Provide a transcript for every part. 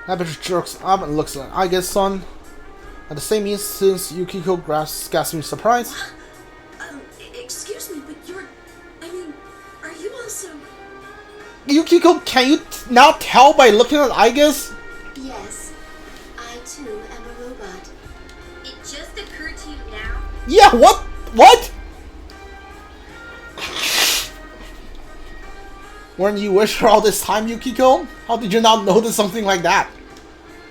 Labrys jerks up and looks at Aige's son. At the same instant, Yukiko gasps in surprise. Excuse me, but are you also... Yukiko, can you now tell by looking at Aige's? Yes, I too am a robot. It just occurred to you now? Yeah, what? What? Weren't you with her all this time, Yukiko? How did you not notice something like that?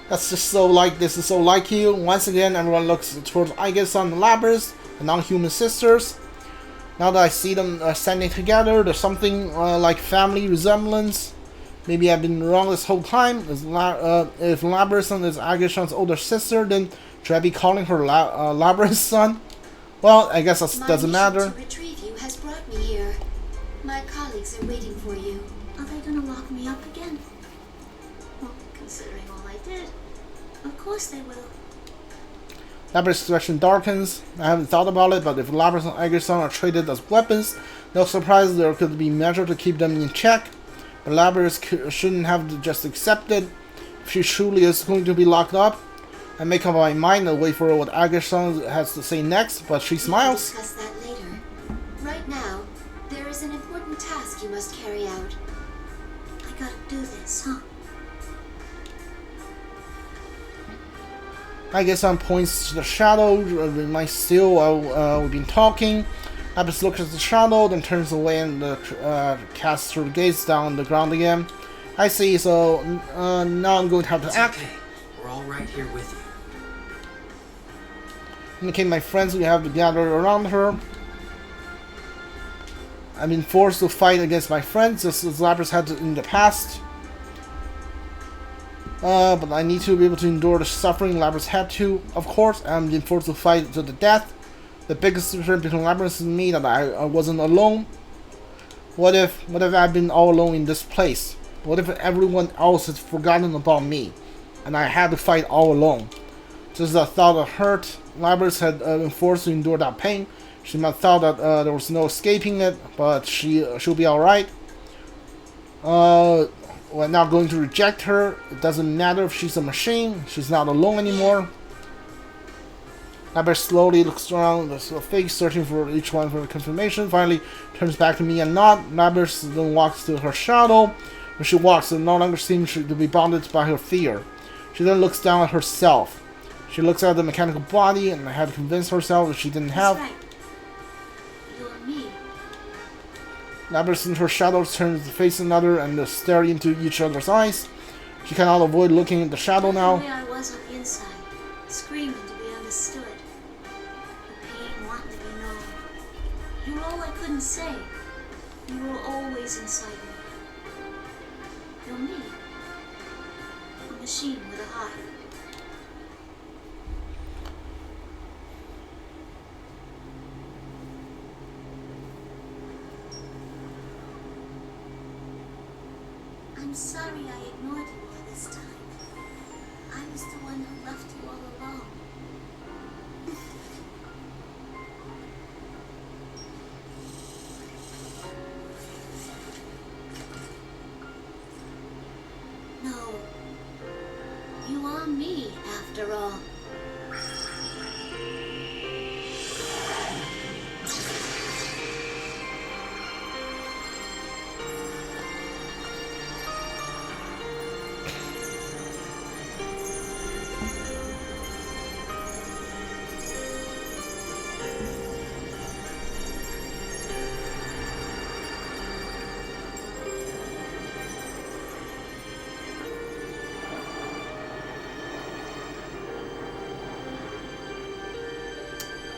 That's just so like, this is so like you. Once again, everyone looks towards Aige's son and Labrys, the non-human sisters. Now that I see them standing together, there's something like family resemblance. Maybe I've been wrong this whole time. If Labrys is Aige's son's older sister, then should I be calling her Labrys' son? Well, I guess that doesn't matter. My mission to retrieve you has brought me here. My colleagues are waiting for you. Are they gonna lock me up again? Well, considering all I did, of course they will. Labrys' expression darkens. I haven't thought about it, but if Labrys and Aige's son are treated as weapons, no surprise there could be measures to keep them in check. But Labrys shouldn't have just accepted. If she truly is going to be locked up, I make up my mind and wait for what Aige's son has to say next, but she smiles. We'll discuss that later. Right now, there is an important task you must carry out. I gotta do this, huh? Aige's son points to the shadow, reminds still while we've been talking. Labrys looks at the shadow, then turns away and casts her gaze down on the ground again. I see, so now I'm going to have to act. Okay. We're all right here with you. Indicate my friends we have to gather around her. I've been forced to fight against my friends, just as Labrys had to in the past. But I need to be able to endure the suffering Labrys had to. Of course, I'm been forced to fight to the death. The biggest difference between Labrys and me that I wasn't alone. What if I've been all alone in this place? What if everyone else had forgotten about me, and I had to fight all alone? Just the thought of hurt. Labrys had been forced to endure that pain. She might have thought that there was no escaping it, but she'll be alright. We're not going to reject her. It doesn't matter if she's a machine. She's not alone anymore. Labrys slowly looks around the face, searching for each one for confirmation. Finally, turns back to me and nod. Labrys then walks to her shadow. When she walks, it no longer seems to be bounded by her fear. She then looks down at herself. She looks at the mechanical body and had to convince herself that she didn't have. That's right. You're me. Labrys and her shadows turn to face another and stare into each other's eyes. She cannot avoid looking at the shadow now. The way I was on the inside, screaming to be understood. The pain wanting to be known. You were all I couldn't say. You were always inside me. You're me. A machine with a heart. I'm sorry I ignored you all this time. I was the one who left you all alone. No. You are me, after all.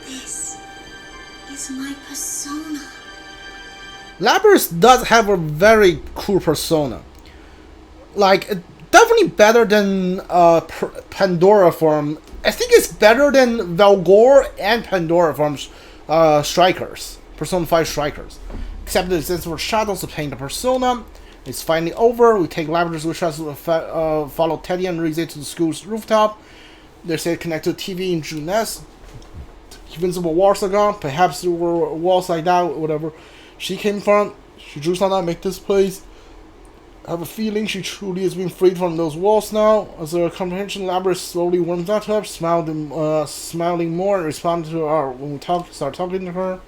This is my persona. Labrys does have a very cool persona. Like, definitely better than Pandora from... I think it's better than Valgore and Pandora from Strikers. Persona 5 Strikers. Except that since we're Shadows of playing the persona, it's finally over. We take Labrys with us to follow Teddy and Rize to the school's rooftop. They say connect to TV in Junes. Invincible walls are gone. Perhaps there were walls like that, whatever. She came from. She drew something to make this place. I have a feeling she truly has been freed from those walls now. As her comprehension, Labrys slowly warms up to her, smiling more and responding to her when we start talking to her.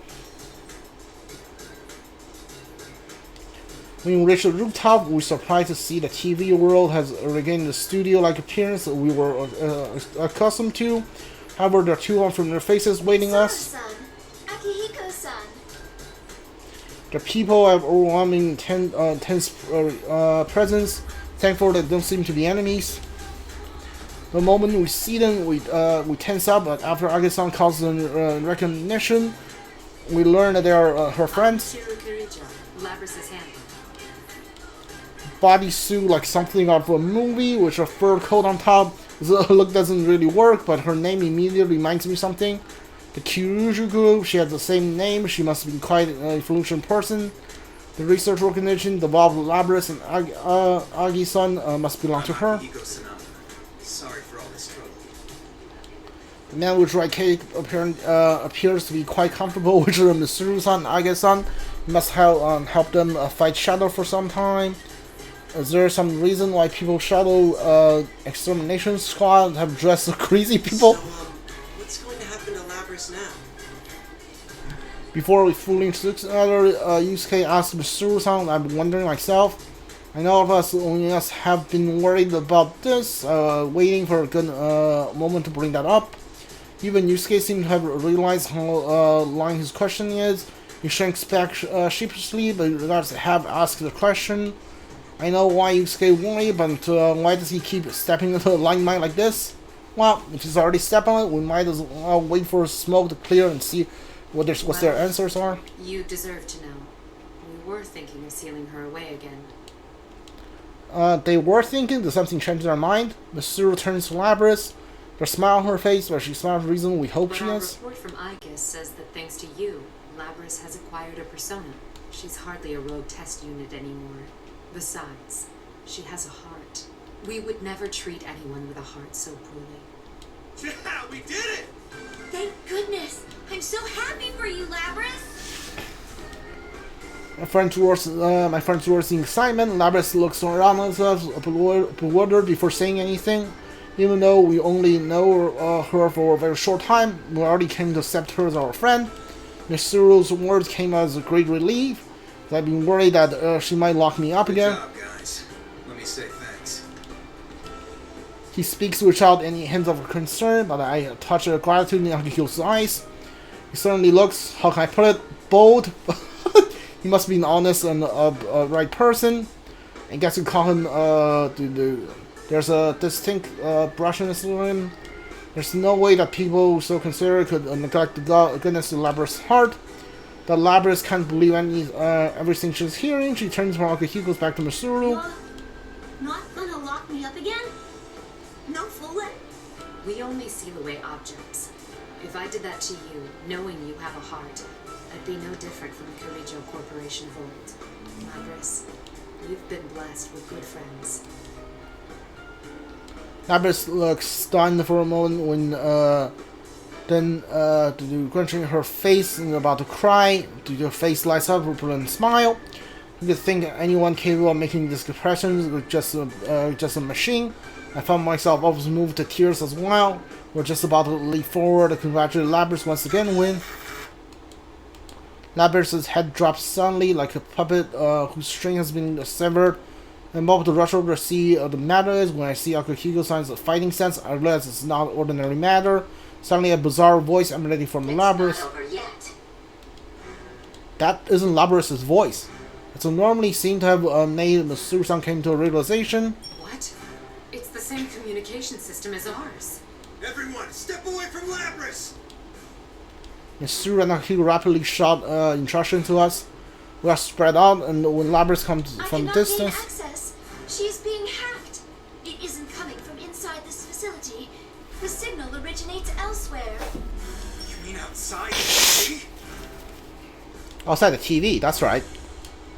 When we reach the rooftop, we're surprised to see the TV world has regained the studio-like appearance that we were accustomed to. However, there are two unfamiliar faces waiting us. Sora-san, Akihiko-san. The people have overwhelming tense presence. Thankfully, they don't seem to be enemies. The moment we see them, we tense up. But after Age-san calls them recognition, we learn that they are her friends. Labrys' handler. Bodysuit like something out of a movie, with a fur coat on top. The look doesn't really work, but her name immediately reminds me something. The Kyuju group, she has the same name. She must be quite an influential person. The research organization, the Bob Labrys and Agi-san must belong to her. Sorry for all this trouble. The man with dry cake appears to be quite comfortable with Mitsuru-san and Agi-san. He must have helped them fight Shadow for some time. Is there some reason why people Shadow Extermination Squad have dressed crazy people? So, what's going to happen to Labrys now? Before we fully introduce another, Yusuke asked Mitsuru-san, I've been wondering myself. I know of us, only us have been worried about this, waiting for a good moment to bring that up. Even Yusuke seemed to have realized how lying his question is. He shrinks back sheepishly, but regards to have asked the question. I know why Yusuke worried, but why does he keep stepping into the limelight like this? Well, if he's already stepped on it, we might as well wait for smoke to clear and see what their answers are. You deserve to know. We were thinking of sealing her away again. They were thinking, did something change their mind? Mitsuru turns to Labrys. There's a smile on her face, but she smiles for the reason we hope she But our is. report from Igus says that thanks to you, Labrys has acquired a persona. She's hardly a rogue test unit anymore. Besides, she has a heart. We would never treat anyone with a heart so poorly. Yeah, we did it! Thank goodness. I'm so happy for you, Labrys. My friend towards the excitement. Labrys looks around herself, bewildered before saying anything. Even though we only know her for a very short time, we already came to accept her as our friend. Mitsuru's words came as a great relief. I've been worried that she might lock me up again. Good job, guys. Let me say thanks. He speaks without any hint of concern, but I touch a gratitude in Akihiko's eyes. He certainly looks, how can I put it, bold. He must be an honest and right person. I guess you call him, there's a distinct brushiness to him. There's no way that people so considerate could neglect the goodness of Labrys' heart. The Labrys can't believe everything she's hearing. She turns from Akihiko's back to Mitsuru. You're not gonna lock me up again? No fooling. We only seal away objects. If I did that to you, knowing you have a heart, I'd be no different from the Kirijo Corporation of old. Labrys, you've been blessed with good friends. Labrys looks stunned for a moment when then crunching her face and about to cry. Her face lights up with a brilliant smile. You could think anyone capable of making these expressions was just a machine. I found myself almost moved to tears as well. We're just about to leap forward to congratulate Labrys once again when Labrys' head drops suddenly like a puppet whose string has been severed. I'm about to rush over to see the matter is. When I see Akihiko signs of fighting sense, I realize it's not ordinary matter. Suddenly a bizarre voice emanating from Labrys. Not over yet. That isn't Labrys' voice. It's normally seen to have made Mitsuru-san came to a realization. What? It's the same communication system as ours. Everyone, step away from Labrys! Mitsuru and Akihiko rapidly shout instructions to us. We are spread out, and when Labrys comes I from cannot gain distance, access. She is being hacked. It isn't coming from inside this facility. The signal originates elsewhere. You mean outside the city? outside the TV, that's right.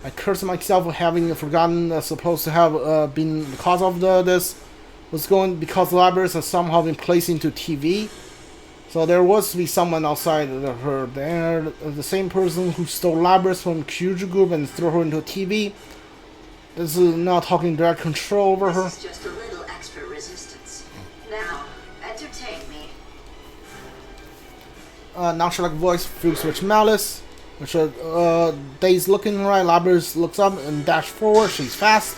I cursed myself for having forgotten supposed to have been the cause of this was going because Labrys has somehow been placed into TV. So there was to be someone outside of her there, the same person who stole Labrys from Kyuju Group and threw her into a TV. This is not talking direct control over her. This is just a little extra resistance. Now, entertain me. Nonchalant voice fused with malice. Which Day's looking right. Labrys looks up and dash forward. She's fast.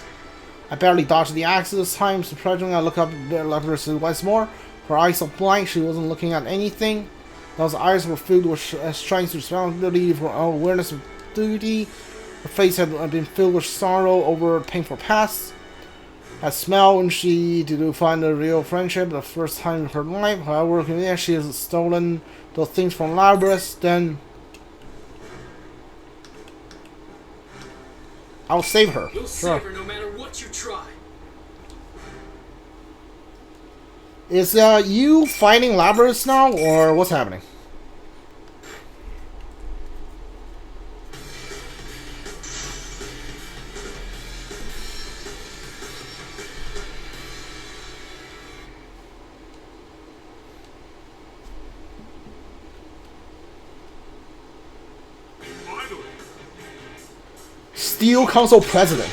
I barely dodged the axe this time. Surprisingly, I look up at Labrys once more. Her eyes are blind. She wasn't looking at anything. Those eyes were filled with strength, responsibility, for awareness of duty. Her face had been filled with sorrow over painful past. I smiled when she did find a real friendship the first time in her life. However, if she has stolen those things from Labrys, then I'll save her. You'll save her no matter what you try. Is you fighting Labrys now, or what's happening? Steel Council President.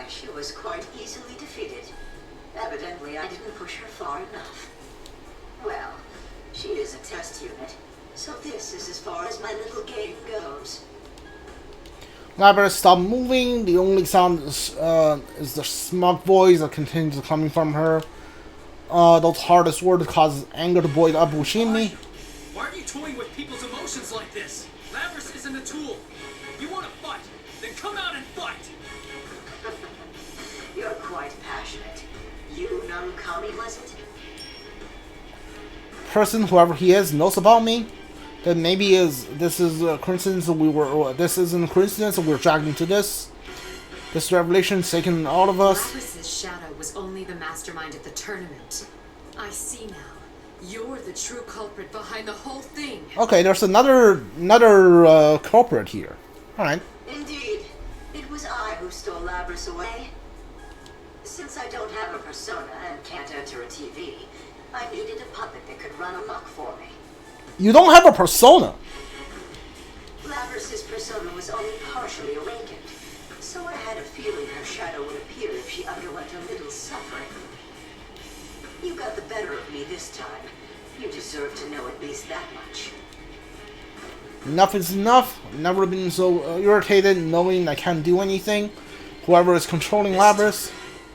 She was quite easily defeated. Evidently, I didn't push her far enough. Well, she is a test unit, so this is as far as my little game goes. Labrys stopped moving. The only sound is the smug voice that continues coming from her. Those hardest words causes anger to boil up within me. Why are you toying with people's emotions like this? Labrys isn't a tool. You want to fight? Then come out and fight! You're quite passionate. You know Kami, was it? Person, whoever he is, knows about me. Then maybe this is a coincidence that this isn't a coincidence that we're dragged into this. This revelation's taken all of us. Labrys' shadow was only the mastermind at the tournament. I see now. You're the true culprit behind the whole thing. Okay, there's another culprit here. All right. Indeed, it was I who stole Labrys away. Since I don't have a persona and can't enter a TV, I needed a puppet that could run amok for me. You don't have a persona. Labrys' persona was only partially awakened, so I had a feeling her shadow would appear if she underwent a little suffering. You got the better of me this time. You deserve to know at least that much. Enough is enough. I've never been so irritated knowing I can't do anything. Whoever is controlling Labrys.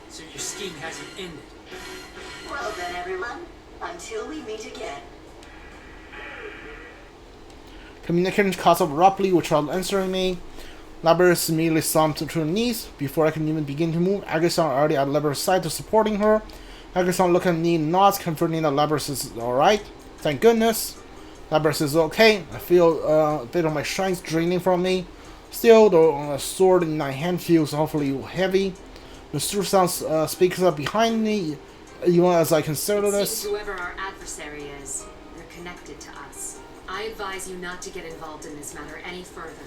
So your scheme hasn't ended. Well then, everyone, until we meet again. Communication cuts off abruptly without answering me. Labrys immediately slumped to her knees. Before I can even begin to move, Agusan already at Labrys' side to supporting her. Agusan looked at me and nods, confirming that Labrys is alright. Thank goodness. Labrys is okay. I feel a bit of my strength draining from me. Still, the sword in my hand feels awfully heavy. The sound speaks up behind me, even as I consider this. Seems whoever our adversary is, they're connected to us. I advise you not to get involved in this matter any further.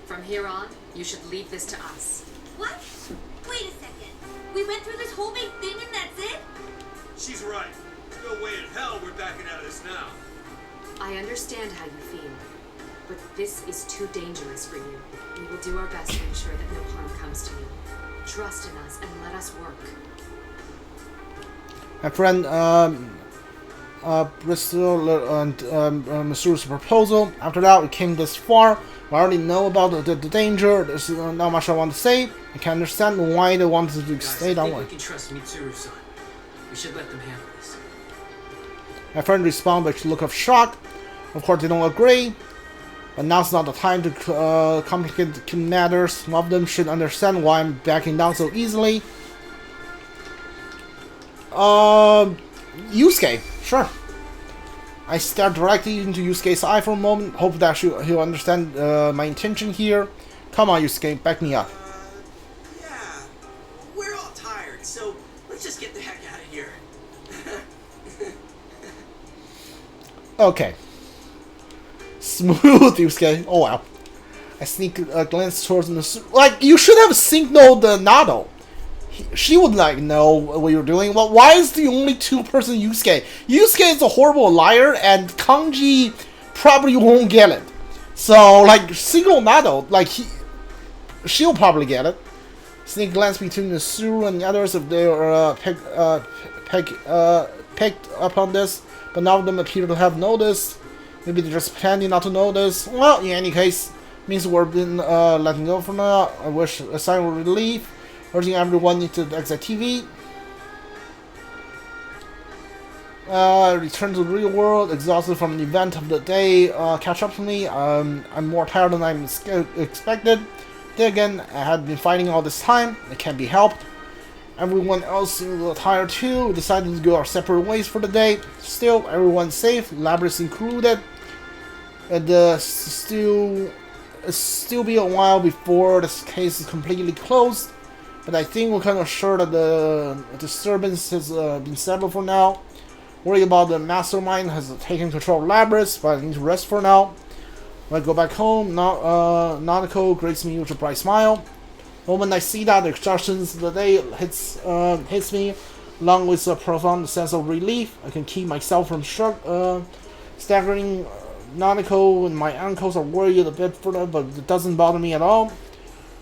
From here on, you should leave this to us. What? Wait a second. We went through this whole big thing and that's it? She's right. There's no way in hell we're backing out of this now. I understand how you feel, but this is too dangerous for you. We will do our best to ensure that no harm comes to you. Trust in us and let us work. My friend Bristol and Masuru's proposal. After that, we came this far. We already know about the danger. There's not much I want to say. I can understand why they wanted to stay that way. I think we can trust Mitsuru-san. We should let them handle this. My friend responded with a look of shock. Of course, they don't agree. But now's not the time to complicate matters. Some of them should understand why I'm backing down so easily. Yusuke, sure. I stared directly into Yusuke's eye for a moment, hope that he'll understand my intention here. Come on, Yusuke, back me up. Yeah. We're all tired, so let's just get the heck out of here. Okay. Smooth, Yusuke. Oh wow. I sneak a glance towards the... Like, you should have signaled Nado. She would, like, know what you're doing. Well, why is the only two-person Yusuke? Yusuke is a horrible liar, and Kanji probably won't get it. So, like, signal Nado. Like, she'll probably get it. Sneak glance between the Suru and the others if they are picked up on this, but none of them appear to have noticed. Maybe they're just pretending not to notice. Well, in any case, means we've been letting go for now. I wish a sign of relief. Urging everyone to exit TV. Return to the real world, exhausted from the event of the day. Catch up to me. I'm more tired than I expected. Then again, I had been fighting all this time. It can't be helped. Everyone else seemed tired too. We decided to go our separate ways for the day. Still, everyone's safe, Labrys included. And still be a while before this case is completely closed. But I think we're kind of sure that the disturbance has been settled for now. Worry about the mastermind has taken control of Labrys, but I need to rest for now. When I go back home, Nanako greets me with a bright smile. The moment I see that, the exhaustions of the day hits me, along with a profound sense of relief. I can keep myself from staggering. Nanako and my uncles are worried a bit for that, but it doesn't bother me at all.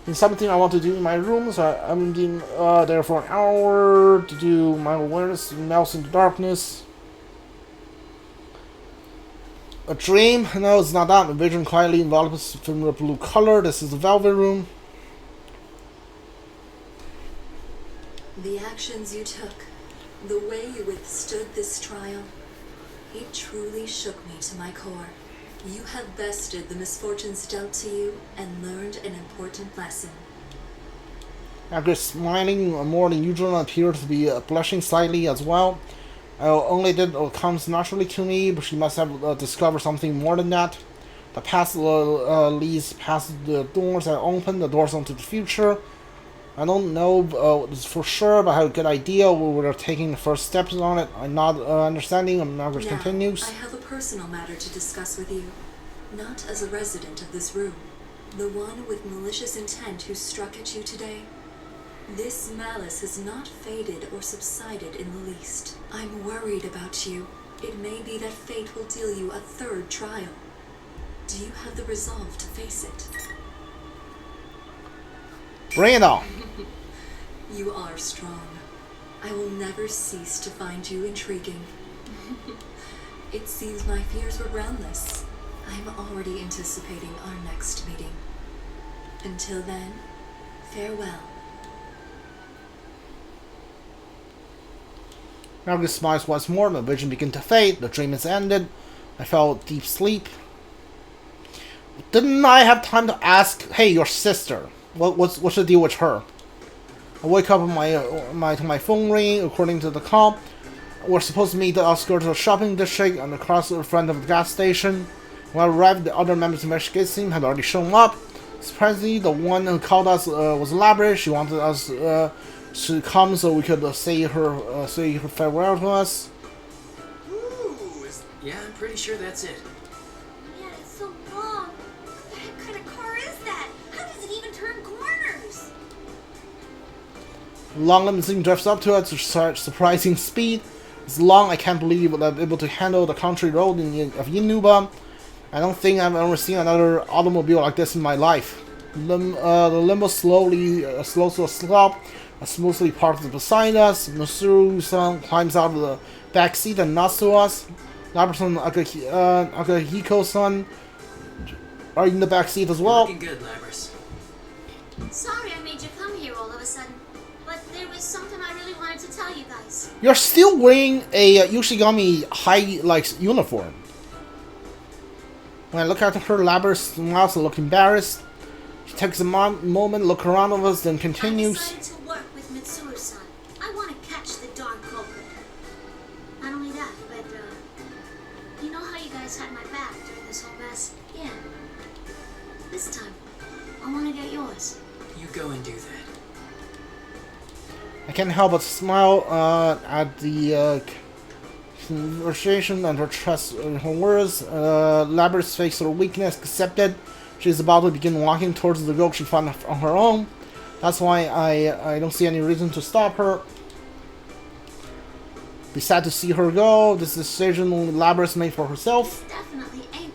It's something I want to do in my room, so I'm being there for an hour to do my awareness melts into darkness. A dream? No, it's not that. My vision quietly envelops in the blue color. This is the velvet room. The actions you took, the way you withstood this trial, it truly shook me to my core. You have bested the misfortunes dealt to you and learned an important lesson. After smiling more than usual, I appeared to be blushing slightly as well. I only did what comes naturally to me, but she must have discovered something more than that. The past leads past the doors that open, the doors onto the future. I don't know for sure, but I have a good idea. We were taking the first steps on it. I'm not understanding, and Margaret continues. I have a personal matter to discuss with you. Not as a resident of this room. The one with malicious intent who struck at you today. This malice has not faded or subsided in the least. I'm worried about you. It may be that fate will deal you a third trial. Do you have the resolve to face it? Bring it on. You are strong. I will never cease to find you intriguing. It seems my fears were groundless. I'm already anticipating our next meeting. Until then, farewell. Margaret smiles once more. My vision began to fade. The dream has ended. I fell deep sleep. Didn't I have time to ask, hey, your sister, what's the deal with her? I wake up and my phone ring. According to the call, we're supposed to meet the outskirts of the shopping district and across in front of the gas station. When I arrived, the other members of the investigation team had already shown up. Surprisingly, the one who called us was Labrys. She wanted us to come so we could say her farewell to us. Ooh, yeah, I'm pretty sure that's it. Yeah, it's so long. What kind of car is that? How does it even turn corners? Long limousine drifts up to us at surprising speed. It's long, I can't believe I'm able to handle the country road of Inaba. I don't think I've ever seen another automobile like this in my life. The limo slows to a stop, smoothly parks beside us. Masuru-san climbs out of the back seat and nods to us. Labrys and Akihiko-san are in the back seat as well. Looking good, Labrys. Sorry I made you come here all of a sudden, but there was something I really wanted to tell you guys. You're still wearing a Yoshigami high uniform. When I look at her, Labrys smiles and looks embarrassed. She takes a moment, look around of us, then I continues. decided to work with Mitsuru-san. I want to catch the darn culprit. Not only that, but, you know how you guys had my back during this whole mess? Yeah. This time, I want to get yours. You go and do that. I can't help but smile at the conversation and her trust in her words. Labrys fakes her weakness, accepted. She's about to begin walking towards the goal she found on her own. That's why I don't see any reason to stop her. Be sad to see her go. This decision Labrys made for herself. It's definitely a